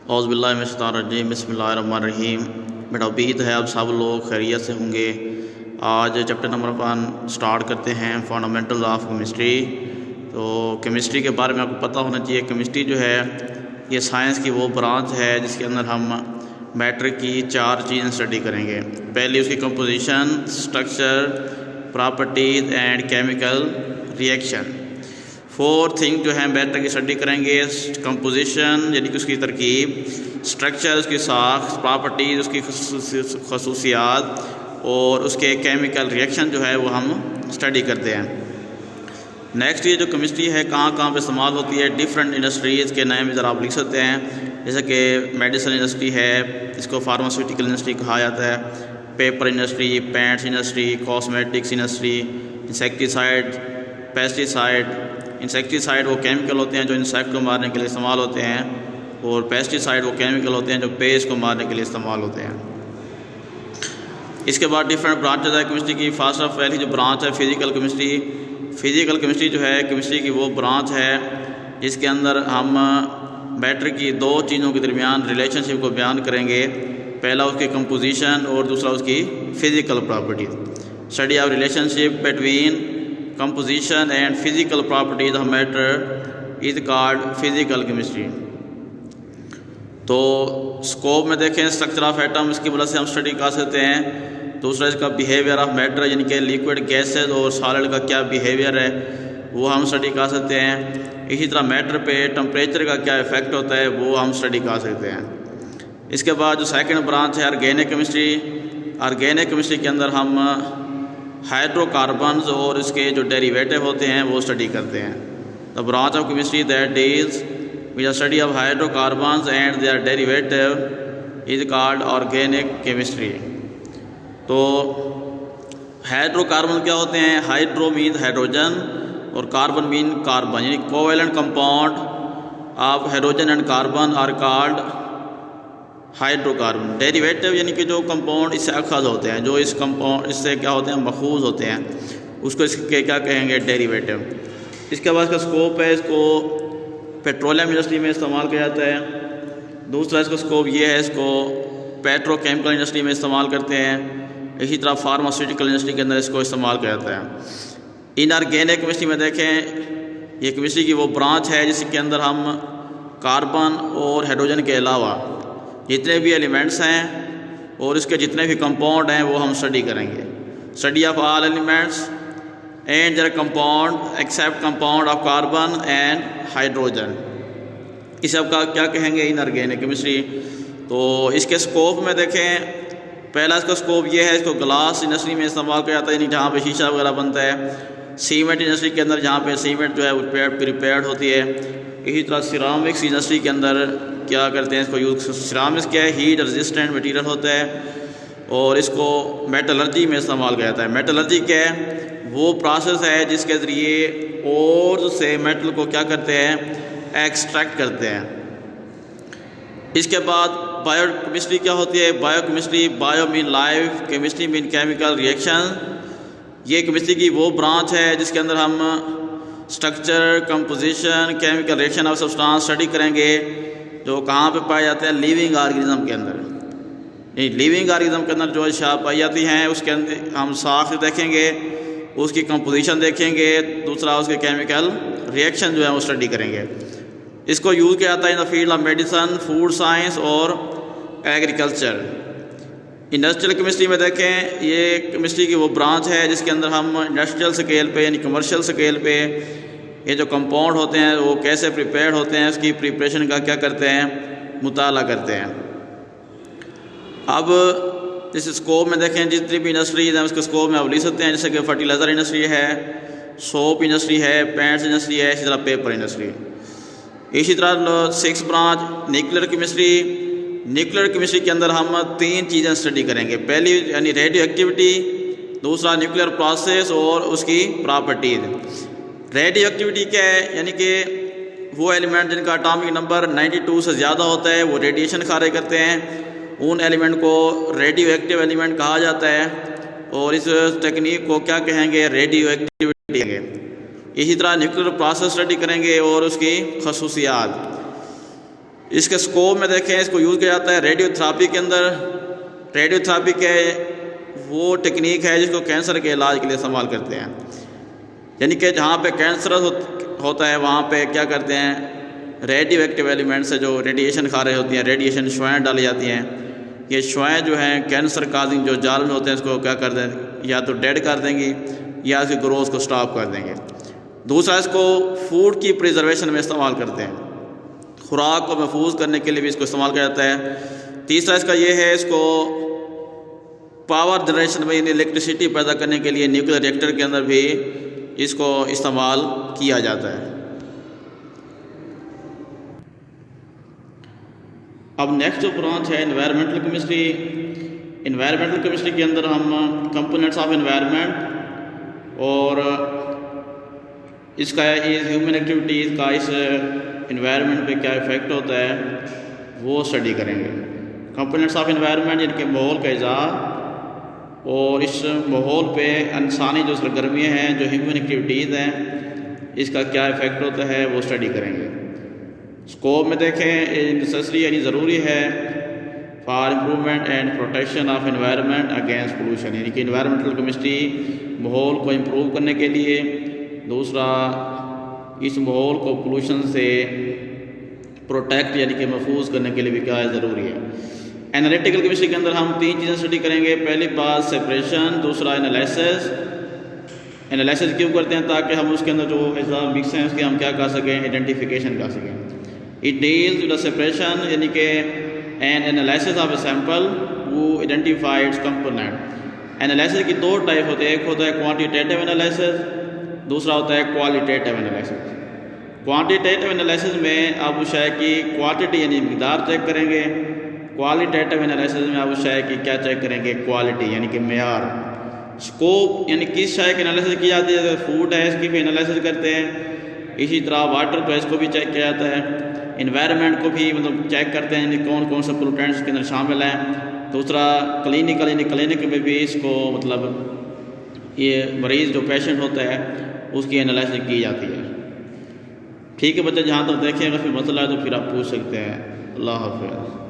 औज़ुबिल्लाहिमिनश्शैतानिर्रजीम बिस्मिल्लाहिर्रहमानिर्रहीम। बेटा उम्मीद है आप सब लोग खैरियत से होंगे। आज चैप्टर नंबर 1 स्टार्ट करते हैं, फंडामेंटल ऑफ केमिस्ट्री। तो केमिस्ट्री के बारे में आपको पता होना चाहिए। केमिस्ट्री जो है ये साइंस की वो ब्रांच है जिसके अंदर हम मैटर की 4 चीज़ें स्टडी करेंगे। पहली उसकी composition, structure, properties and chemical reaction. 4 thing जो है मैटर की स्टडी करेंगे। कंपोजिशन यानी कि उसकी तरकीब, स्ट्रक्चर उसकी साख, प्रॉपर्टीज़ उसकी खसूसियात और उसके केमिकल रिएक्शन जो है वो हम स्टडी करते हैं। नेक्स्ट ये जो केमिस्ट्री है कहाँ कहाँ पे इस्तेमाल होती है, डिफरेंट इंडस्ट्रीज़ के नाम इधर आप लिख सकते हैं। जैसे कि मेडिसिन इंडस्ट्री है, इसको फार्मास्यूटिकल इंडस्ट्री कहा जाता है, paper industry, paints industry, cosmetics industry, insecticide, pesticide. Insecticide वो केमिकल होते हैं जो इंसेक्ट को मारने के लिए इस्तेमाल होते हैं, और पेस्टिसाइड वो केमिकल होते हैं जो पेस्ट को मारने के लिए इस्तेमाल होते हैं। इसके बाद डिफरेंट ब्रांचेज है केमिस्ट्री की। फर्स्ट ऑफ पहली जो ब्रांच है फिज़िकल केमिस्ट्री। फिज़िकल केमिस्ट्री जो है केमिस्ट्री की वो ब्रांच है जिसके अंदर हम मैटर की 2 चीज़ों के दरमियान रिलेशनशिप को बयान करेंगे। पहला उसकी कंपोजिशन और दूसरा उसकी physical properties. Study of relationship between composition and physical properties of matter is called physical chemistry। तो स्कोप में देखें स्ट्रक्चर ऑफ एटम, इसकी वजह से हम स्टडी कर सकते हैं। दूसरा इसका बिहेवियर ऑफ मैटर यानी कि लिक्विड गैसेज और सॉलिड का क्या बिहेवियर है वो हम स्टडी कर सकते हैं। इसी तरह मैटर पे टेम्परेचर का क्या इफ़ेक्ट होता है वो हम स्टडी कर सकते हैं। इसके बाद जो सेकंड ब्रांच है ऑर्गेनिक केमिस्ट्री। ऑर्गेनिक केमिस्ट्री के अंदर हम हाइड्रोकार्बन्स और इसके जो डेरिवेटिव होते हैं वो स्टडी करते हैं। The branch of chemistry that deals with the study of hydrocarbons and their derivative is called organic chemistry. तो हाइड्रोकार्बन क्या होते हैं? हाइड्रो मीन हाइड्रोजन और कार्बन मीन कार्बन, यानी covalent compound of hydrogen and carbon are called hydrocarbon. Derivative यानी कि जो compound इससे अखज़ होते हैं, जो इस कंपाउंड इससे क्या होते हैं मखूज़ होते हैं, उसको इसके क्या कहेंगे? डेरिवेटिव। इसके बाद इसका स्कोप है, इसको पेट्रोलियम इंडस्ट्री में इस्तेमाल किया जाता है। दूसरा इसका स्कोप ये है, इसको पेट्रोकेमिकल इंडस्ट्री में इस्तेमाल करते हैं। इसी तरह फार्मास्यूटिकल इंडस्ट्री के अंदर इसको इस्तेमाल किया जाता है। इनऑर्गेनिक केमिस्ट्री में देखें, ये केमिस्ट्री की वो ब्रांच है जिसके अंदर हम कार्बन और हाइड्रोजन के अलावा जितने भी एलिमेंट्स हैं और इसके जितने भी कंपाउंड हैं वो हम स्टडी करेंगे। Study of all elements and their compound except compound of carbon and hydrogen, इस सब का क्या कहेंगे? Inorganic chemistry. तो इसके स्कोप में देखें, पहला इसका स्कोप ये है, इसको ग्लास इंडस्ट्री में इस्तेमाल किया जाता है, यानी जहाँ पे शीशा वगैरह बनता है। सीमेंट इंडस्ट्री के अंदर जहाँ पे सीमेंट जो है वो प्रिपेयर्ड होती है। इसी तरह सिरामिक्स इंडस्ट्री के अंदर क्या करते हैं इसको यूज़। सिरामिक्स क्या है? हीट रेजिस्टेंट मटेरियल होता है और इसको मेटलर्जी में इस्तेमाल किया जाता है। मेटलर्जी क्या है? वो प्रोसेस है जिसके ज़रिए और से मेटल को क्या करते हैं? एक्सट्रैक्ट करते हैं। इसके बाद बायो केमिस्ट्री क्या होती है? Bio chemistry, bio mean life, chemistry mean chemical reaction. ये केमिस्ट्री की वो ब्रांच है जिसके अंदर हम structure, composition, chemical reaction of substance study करेंगे, जो कहाँ पे पाए जाते हैं? लिविंग ऑर्गेनिज्म के अंदर। नहीं, लिविंग ऑर्गेनिज्म के अंदर जो अशिया पाई जाती हैं उसके अंदर हम साख देखेंगे, उसकी कंपोजिशन देखेंगे, दूसरा उसके केमिकल रिएक्शन जो है वो स्टडी करेंगे। इसको यूज़ किया जाता है in the field of medicine, food science और एग्रीकल्चर। इंडस्ट्रियल केमिस्ट्री में देखें, ये केमिस्ट्री की वो ब्रांच है जिसके अंदर हम इंडस्ट्रियल स्केल पे यानी कमर्शियल स्केल पे ये जो कंपाउंड होते हैं वो कैसे प्रिपेयर्ड होते हैं, उसकी प्रिपरेशन का क्या करते हैं? मुताला करते हैं। अब इस स्कोप में देखें, जितनी भी इंडस्ट्रीज हैं उसके स्कोप में आप लिख सकते हैं। जैसे कि फर्टिलाइज़र इंडस्ट्री है, सोप इंडस्ट्री है, पेंट्स इंडस्ट्री है, इसी तरह पेपर इंडस्ट्री। इसी तरह 6 branch nuclear chemistry. Nuclear chemistry के अंदर हम 3 चीज़ें स्टडी करेंगे। पहली यानी रेडियो एक्टिविटी, दूसरा न्यूक्लियर प्रोसेस और उसकी प्रॉपर्टीज़। रेडियो एक्टिविटी क्या है? यानी कि वो एलिमेंट जिनका एटॉमिक नंबर 92 से ज़्यादा होता है वो रेडिएशन खारिज करते हैं, उन एलिमेंट को रेडियो एक्टिव एलिमेंट कहा जाता है। और इस टेक्निक को क्या कहेंगे? रेडियो एक्टिविटी कहेंगे। इसी तरह न्यूक्लियर प्रोसेस स्टडी करेंगे और उसकी खसूसियात। इसके स्कोप में देखें, इसको यूज़ किया जाता है रेडियोथेरेपी के अंदर। रेडियोथेरेपी के वो टेक्निक है जिसको कैंसर के इलाज के लिए इस्तेमाल करते हैं। यानी कि जहाँ पे कैंसर होता है वहाँ पे क्या करते हैं, रेडियो एक्टिव एलिमेंट से जो रेडिएशन खा रहे होती हैं, रेडिएशन शुआएँ डाली जाती हैं। ये शुआएँ जो हैं कैंसर काजिंग जो जार्म्स होते हैं इसको क्या कर दें, या तो डेड कर देंगी या इसकी ग्रोथ को स्टॉप कर देंगे। दूसरा, इसको फूड की प्रिजर्वेशन में इस्तेमाल करते हैं, खुराक को महफूज करने के लिए भी इसको इस्तेमाल किया जाता है। तीसरा इसका ये है, इसको पावर जनरेशन में, यानी इलेक्ट्रिसिटी पैदा करने के लिए न्यूक्लियर रिएक्टर के अंदर भी इसको इस्तेमाल किया जाता है। अब नेक्स्ट जो ब्रांच है एनवायरमेंटल केमिस्ट्री। एनवायरमेंटल केमिस्ट्री के अंदर हम कंपोनेंट्स ऑफ एनवायरनमेंट और इसका इस ह्यूमन एक्टिविटीज़ का इस एनवायरनमेंट पे क्या इफ़ेक्ट होता है वो स्टडी करेंगे। कंपोनेंट्स ऑफ एनवायरनमेंट जिनके माहौल का इज़ाफ़ा और इस माहौल पे इंसानी जो सरगर्मियाँ हैं, जो ह्यूमन एक्टिविटीज़ हैं, इसका क्या इफ़ेक्ट होता है वो स्टडी करेंगे। स्कोप में देखें, नेसेसरी यानी ज़रूरी है for improvement and protection of environment against pollution, यानी कि एनवायरमेंटल केमिस्ट्री माहौल को इम्प्रूव करने के लिए, दूसरा इस माहौल को पोल्यूशन से प्रोटेक्ट यानी कि महफूज करने के लिए भी क्या है, ज़रूरी है। एनालिटिकल केमिस्ट्री के अंदर हम 3 चीज़ें स्टडी करेंगे। पहली बात सेपरेशन, दूसरा एनालिसिस। एनालिसिस क्यों करते हैं, ताकि हम उसके अंदर जो अज़ा मिक्स हैं उसके हम क्या कर सकें, आइडेंटिफिकेशन कर सकें। It deals with the separation यानी कि N analysis of a sample वो आइडेंटिफाई इट्स कंपोनेंट। एनालिसिस की 2 टाइप होते हैं, एक होता है क्वांटिटेटिव एनालिसिस, दूसरा होता है क्वालिटेटिव एनालिसिस। क्वांटिटेटिव एनालिसिस में आप उस शय की क्वांटिटी यानी मिकदार चेक करेंगे, क्वालिटेटिव एनालिसिस में आप उस शय की क्या चेक करेंगे, क्वालिटी यानी कि मेयार। स्कोप यानी किस शय की एनालिसिस की जाती है, अगर फूड है इसकी भी एनालिसिस करते हैं, इसी तरह वाटर तो इसको भी चेक किया जाता है। इन्वायरमेंट को भी मतलब चेक करते हैं, कौन कौन से पोल्यूटेंट्स के अंदर शामिल हैं। दूसरा क्लिनिकल यानी क्लिनिक में भी इसको मतलब ये मरीज़ जो पेशेंट होता है उसकी एनालिसिस की जाती है। ठीक है बच्चे, जहाँ तक देखेंगे फिर मसला है तो फिर आप पूछ सकते हैं। अल्लाह हाफ़िज़।